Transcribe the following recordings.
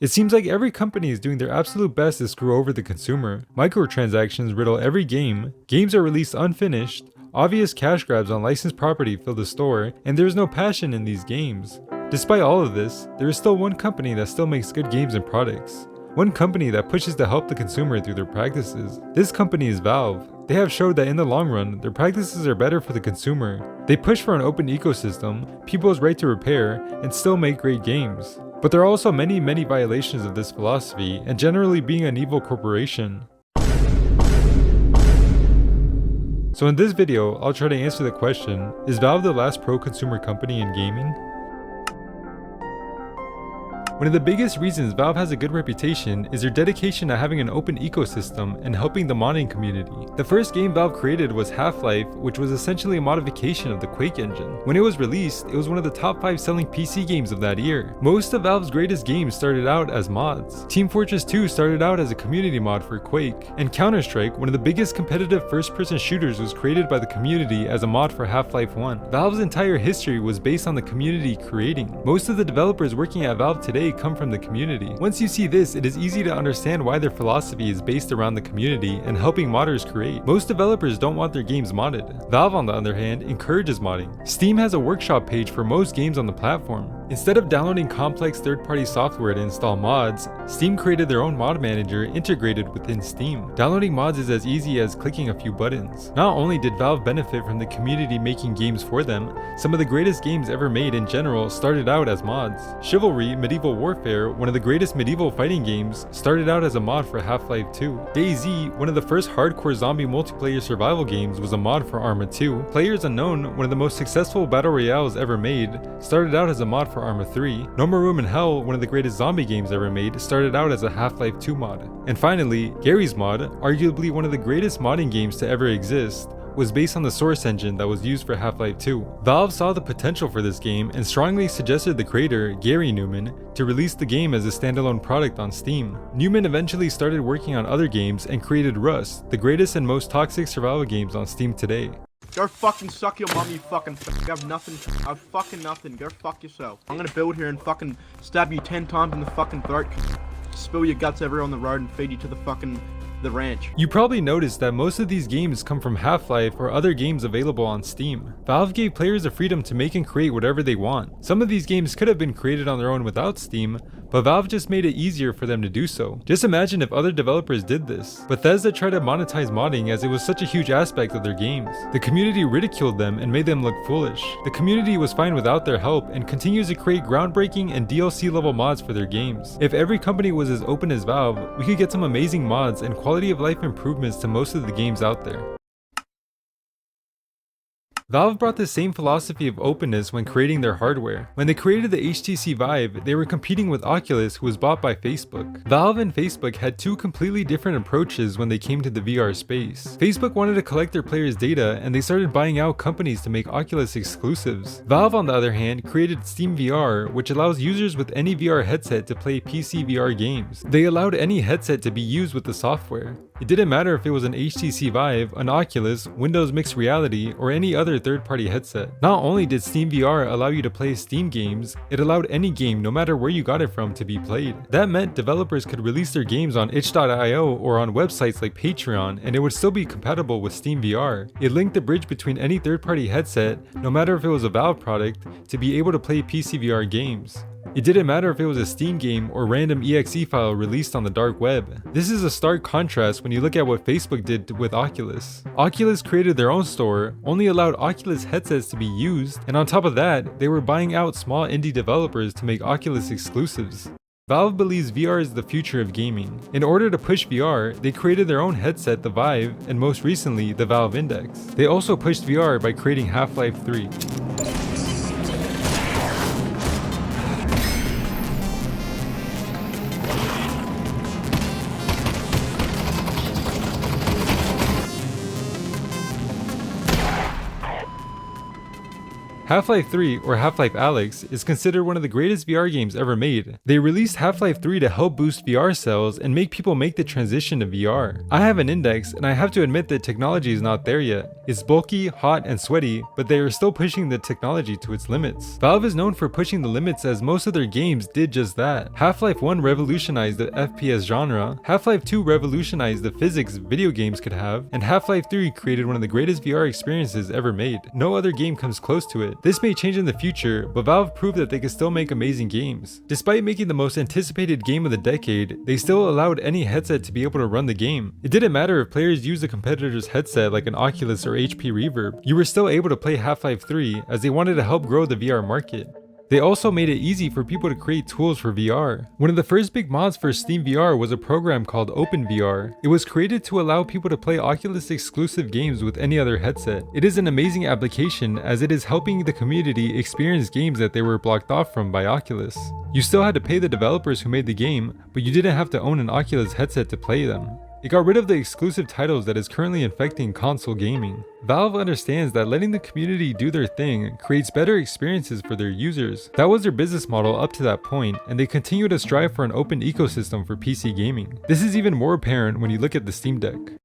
It seems like every company is doing their absolute best to screw over the consumer. Microtransactions riddle every game, games are released unfinished, obvious cash grabs on licensed property fill the store, and there is no passion in these games. Despite all of this, there is still one company that still makes good games and products. One company that pushes to help the consumer through their practices. This company is Valve. They have showed that in the long run, their practices are better for the consumer. They push for an open ecosystem, people's right to repair, and still make great games. But there are also many violations of this philosophy, and generally being an evil corporation. So in this video, I'll try to answer the question, is Valve the last pro-consumer company in gaming? One of the biggest reasons Valve has a good reputation is their dedication to having an open ecosystem and helping the modding community. The first game Valve created was Half-Life, which was essentially a modification of the Quake engine. When it was released, it was one of the top 5 selling PC games of that year. Most of Valve's greatest games started out as mods. Team Fortress 2 started out as a community mod for Quake, and Counter-Strike, one of the biggest competitive first-person shooters, was created by the community as a mod for Half-Life 1. Valve's entire history was based on the community creating. Most of the developers working at Valve today come from the community. Once you see this, it is easy to understand why their philosophy is based around the community and helping modders create. Most developers don't want their games modded. Valve, on the other hand, encourages modding. Steam has a workshop page for most games on the platform. Instead of downloading complex third-party software to install mods, Steam created their own mod manager integrated within Steam. Downloading mods is as easy as clicking a few buttons. Not only did Valve benefit from the community making games for them, some of the greatest games ever made in general started out as mods. Chivalry: Medieval Warfare, one of the greatest medieval fighting games, started out as a mod for Half-Life 2. DayZ, one of the first hardcore zombie multiplayer survival games, was a mod for Arma 2. Players Unknown, one of the most successful battle royales ever made, started out as a mod for Arma 3. No More Room in Hell, one of the greatest zombie games ever made, started out as a Half-Life 2 mod. And finally, Garry's Mod, arguably one of the greatest modding games to ever exist, was based on the source engine that was used for Half-Life 2. Valve saw the potential for this game and strongly suggested the creator, Gary Newman, to release the game as a standalone product on Steam. Newman eventually started working on other games and created Rust, the greatest and most toxic survival games on Steam today. Go fucking suck your mum, you fucking f***. You have nothing. I have fucking nothing. Go fuck yourself. I'm gonna build here and fucking stab you 10 times in the fucking throat. Spill your guts everywhere on the road and feed you to the ranch. You probably noticed that most of these games come from Half-Life or other games available on Steam. Valve gave players the freedom to make and create whatever they want. Some of these games could have been created on their own without Steam, but Valve just made it easier for them to do so. Just imagine if other developers did this. Bethesda tried to monetize modding as it was such a huge aspect of their games. The community ridiculed them and made them look foolish. The community was fine without their help and continues to create groundbreaking and DLC level mods for their games. If every company was as open as Valve, we could get some amazing mods and quality of life improvements to most of the games out there. Valve brought the same philosophy of openness when creating their hardware. When they created the HTC Vive, they were competing with Oculus, who was bought by Facebook. Valve and Facebook had two completely different approaches when they came to the VR space. Facebook wanted to collect their players' data, and they started buying out companies to make Oculus exclusives. Valve, on the other hand, created Steam VR, which allows users with any VR headset to play PC VR games. They allowed any headset to be used with the software. It didn't matter if it was an HTC Vive, an Oculus, Windows Mixed Reality, or any other third-party headset. Not only did Steam VR allow you to play Steam games, it allowed any game, no matter where you got it from, to be played. That meant developers could release their games on itch.io or on websites like Patreon, and it would still be compatible with Steam VR. It linked the bridge between any third-party headset, no matter if it was a Valve product, to be able to play PC VR games. It didn't matter if it was a Steam game or random exe file released on the dark web. This is a stark contrast when you look at what Facebook did with Oculus. Oculus created their own store, only allowed Oculus headsets to be used, and on top of that, they were buying out small indie developers to make Oculus exclusives. Valve believes VR is the future of gaming. In order to push VR, they created their own headset, the Vive, and most recently, the Valve Index. They also pushed VR by creating Half-Life 3. Half-Life 3, or Half-Life Alyx, is considered one of the greatest VR games ever made. They released Half-Life 3 to help boost VR sales and make people make the transition to VR. I have an Index, and I have to admit that technology is not there yet. It's bulky, hot, and sweaty, but they are still pushing the technology to its limits. Valve is known for pushing the limits as most of their games did just that. Half-Life 1 revolutionized the FPS genre, Half-Life 2 revolutionized the physics video games could have, and Half-Life 3 created one of the greatest VR experiences ever made. No other game comes close to it. This may change in the future, but Valve proved that they can still make amazing games. Despite making the most anticipated game of the decade, they still allowed any headset to be able to run the game. It didn't matter if players used a competitor's headset like an Oculus or HP Reverb, you were still able to play Half-Life 3 as they wanted to help grow the VR market. They also made it easy for people to create tools for VR. One of the first big mods for Steam VR was a program called OpenVR. It was created to allow people to play Oculus exclusive games with any other headset. It is an amazing application as it is helping the community experience games that they were blocked off from by Oculus. You still had to pay the developers who made the game, but you didn't have to own an Oculus headset to play them. It got rid of the exclusive titles that is currently infecting console gaming. Valve understands that letting the community do their thing creates better experiences for their users. That was their business model up to that point, and they continue to strive for an open ecosystem for PC gaming. This is even more apparent when you look at the Steam Deck.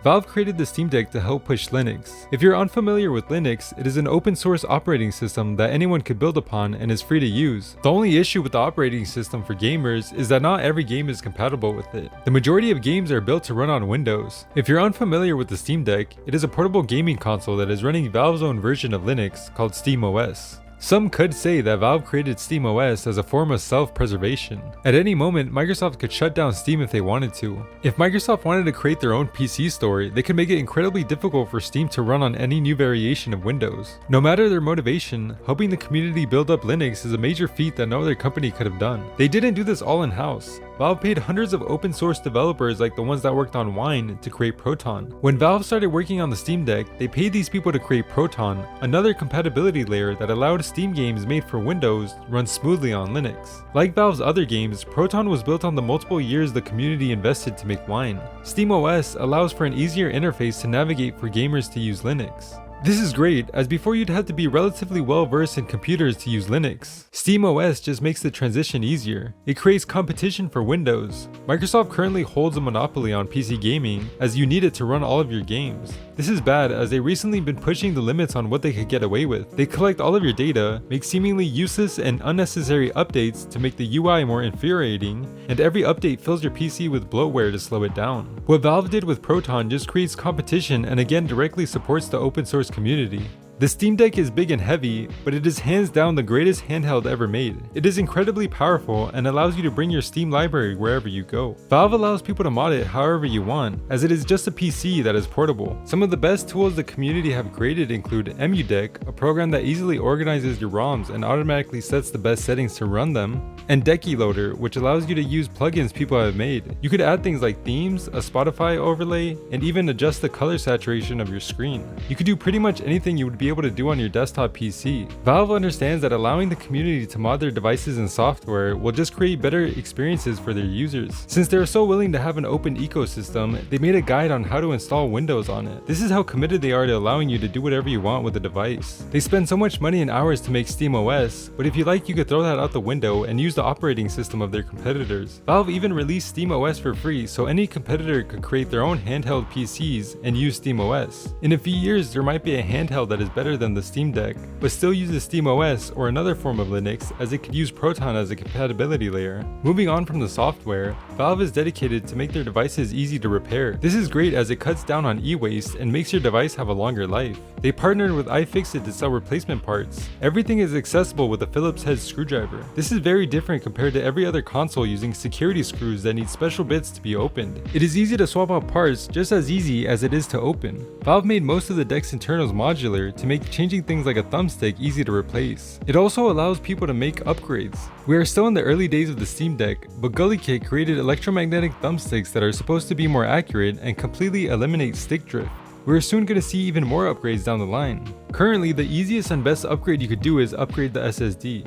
Valve created the Steam Deck to help push Linux. If you're unfamiliar with Linux, it is an open source operating system that anyone could build upon and is free to use. The only issue with the operating system for gamers is that not every game is compatible with it. The majority of games are built to run on Windows. If you're unfamiliar with the Steam Deck, it is a portable gaming console that is running Valve's own version of Linux called SteamOS. Some could say that Valve created SteamOS as a form of self-preservation. At any moment, Microsoft could shut down Steam if they wanted to. If Microsoft wanted to create their own PC store, they could make it incredibly difficult for Steam to run on any new variation of Windows. No matter their motivation, helping the community build up Linux is a major feat that no other company could have done. They didn't do this all in-house. Valve paid hundreds of open source developers like the ones that worked on Wine to create Proton. When Valve started working on the Steam Deck, they paid these people to create Proton, another compatibility layer that allowed Steam games made for Windows run smoothly on Linux. Like Valve's other games, Proton was built on the multiple years the community invested to make Wine. SteamOS allows for an easier interface to navigate for gamers to use Linux. This is great, as before you'd have to be relatively well versed in computers to use Linux. SteamOS just makes the transition easier. It creates competition for Windows. Microsoft currently holds a monopoly on PC gaming, as you need it to run all of your games. This is bad, as they've recently been pushing the limits on what they could get away with. They collect all of your data, make seemingly useless and unnecessary updates to make the UI more infuriating, and every update fills your PC with bloatware to slow it down. What Valve did with Proton just creates competition and again directly supports the open source community. The Steam Deck is big and heavy, but it is hands down the greatest handheld ever made. It is incredibly powerful and allows you to bring your Steam library wherever you go. Valve allows people to mod it however you want, as it is just a PC that is portable. Some of the best tools the community have created include EmuDeck, a program that easily organizes your ROMs and automatically sets the best settings to run them, and Decky Loader, which allows you to use plugins people have made. You could add things like themes, a Spotify overlay, and even adjust the color saturation of your screen. You could do pretty much anything you would be able to do on your desktop PC. Valve understands that allowing the community to mod their devices and software will just create better experiences for their users. Since they are so willing to have an open ecosystem, they made a guide on how to install Windows on it. This is how committed they are to allowing you to do whatever you want with the device. They spend so much money and hours to make SteamOS, but if you like, you could throw that out the window and use the operating system of their competitors. Valve even released SteamOS for free, so any competitor could create their own handheld PCs and use SteamOS. In a few years, there might be a handheld that is better than the Steam Deck, but still uses SteamOS or another form of Linux, as it could use Proton as a compatibility layer. Moving on from the software, Valve is dedicated to make their devices easy to repair. This is great as it cuts down on e-waste and makes your device have a longer life. They partnered with iFixit to sell replacement parts. Everything is accessible with a Phillips head screwdriver. This is very different compared to every other console using security screws that need special bits to be opened. It is easy to swap out parts, just as easy as it is to open. Valve made most of the deck's internals modular to make changing things like a thumbstick easy to replace. It also allows people to make upgrades. We are still in the early days of the Steam Deck, but GullyKit created electromagnetic thumbsticks that are supposed to be more accurate and completely eliminate stick drift. We're soon going to see even more upgrades down the line. Currently, the easiest and best upgrade you could do is upgrade the SSD.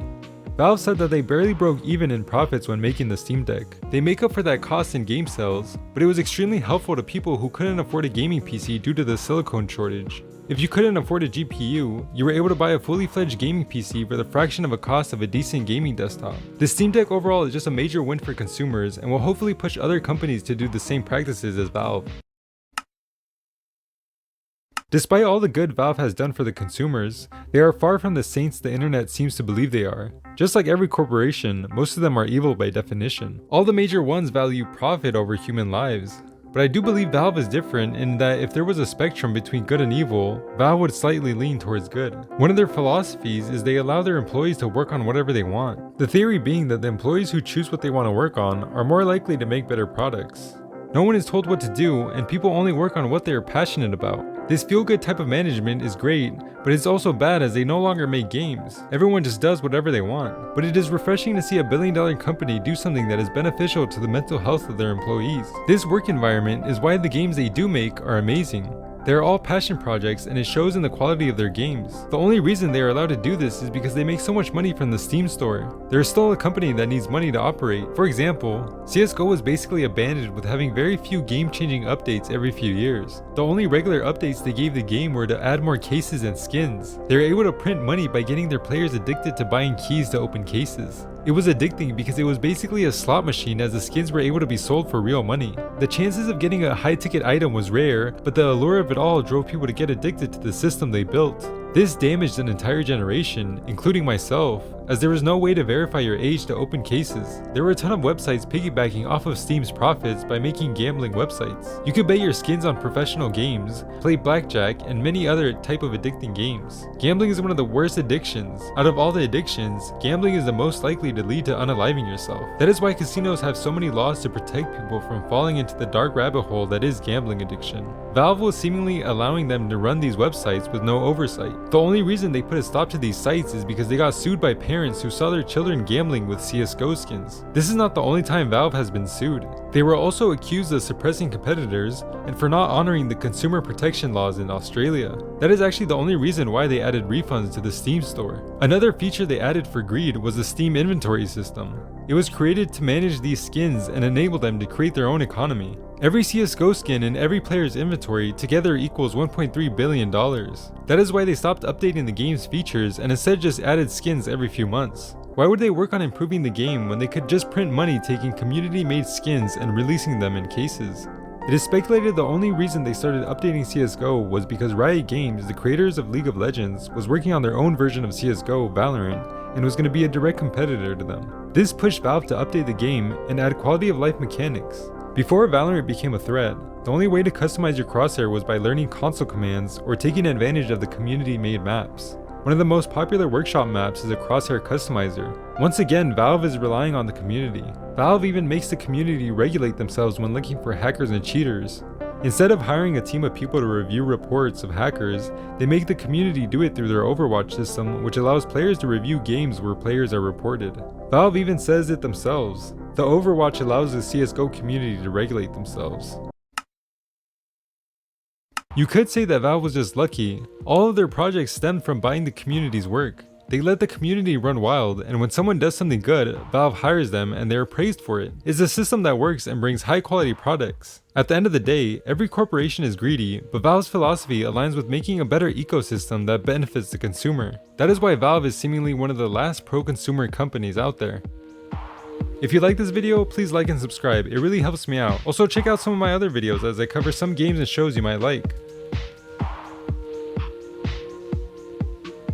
Valve said that they barely broke even in profits when making the Steam Deck. They make up for that cost in game sales, but it was extremely helpful to people who couldn't afford a gaming PC due to the silicone shortage. If you couldn't afford a GPU, you were able to buy a fully fledged gaming PC for the fraction of a cost of a decent gaming desktop. The Steam Deck overall is just a major win for consumers and will hopefully push other companies to do the same practices as Valve. Despite all the good Valve has done for the consumers, they are far from the saints the internet seems to believe they are. Just like every corporation, most of them are evil by definition. All the major ones value profit over human lives. But I do believe Valve is different in that if there was a spectrum between good and evil, Valve would slightly lean towards good. One of their philosophies is they allow their employees to work on whatever they want. The theory being that the employees who choose what they want to work on are more likely to make better products. No one is told what to do, and people only work on what they are passionate about. This feel-good type of management is great, but it's also bad as they no longer make games. Everyone just does whatever they want. But it is refreshing to see a billion-dollar company do something that is beneficial to the mental health of their employees. This work environment is why the games they do make are amazing. They are all passion projects and it shows in the quality of their games. The only reason they are allowed to do this is because they make so much money from the Steam store. There is still a company that needs money to operate. For example, CSGO was basically abandoned with having very few game-changing updates every few years. The only regular updates they gave the game were to add more cases and skins. They were able to print money by getting their players addicted to buying keys to open cases. It was addicting because it was basically a slot machine as the skins were able to be sold for real money. The chances of getting a high-ticket item was rare, but the allure of it all drove people to get addicted to the system they built. This damaged an entire generation, including myself, as there was no way to verify your age to open cases. There were a ton of websites piggybacking off of Steam's profits by making gambling websites. You could bet your skins on professional games, play blackjack, and many other type of addicting games. Gambling is one of the worst addictions. Out of all the addictions, gambling is the most likely to lead to unaliving yourself. That is why casinos have so many laws to protect people from falling into the dark rabbit hole that is gambling addiction. Valve was seemingly allowing them to run these websites with no oversight. The only reason they put a stop to these sites is because they got sued by parents who saw their children gambling with CSGO skins. This is not the only time Valve has been sued. They were also accused of suppressing competitors and for not honoring the consumer protection laws in Australia. That is actually the only reason why they added refunds to the Steam store. Another feature they added for greed was the Steam inventory system. It was created to manage these skins and enable them to create their own economy. Every CSGO skin in every player's inventory together equals $1.3 billion. That is why they stopped updating the game's features and instead just added skins every few months. Why would they work on improving the game when they could just print money taking community-made skins and releasing them in cases? It is speculated the only reason they started updating CSGO was because Riot Games, the creators of League of Legends, was working on their own version of CSGO, Valorant, and was going to be a direct competitor to them. This pushed Valve to update the game and add quality of life mechanics. Before Valorant became a threat, the only way to customize your crosshair was by learning console commands or taking advantage of the community-made maps. One of the most popular workshop maps is a crosshair customizer. Once again, Valve is relying on the community. Valve even makes the community regulate themselves when looking for hackers and cheaters. Instead of hiring a team of people to review reports of hackers, they make the community do it through their Overwatch system, which allows players to review games where players are reported. Valve even says it themselves. The Overwatch allows the CSGO community to regulate themselves. You could say that Valve was just lucky. All of their projects stemmed from buying the community's work. They let the community run wild, and when someone does something good, Valve hires them and they are praised for it. It's a system that works and brings high quality products. At the end of the day, every corporation is greedy, but Valve's philosophy aligns with making a better ecosystem that benefits the consumer. That is why Valve is seemingly one of the last pro-consumer companies out there. If you like this video, please like and subscribe, it really helps me out. Also check out some of my other videos as I cover some games and shows you might like.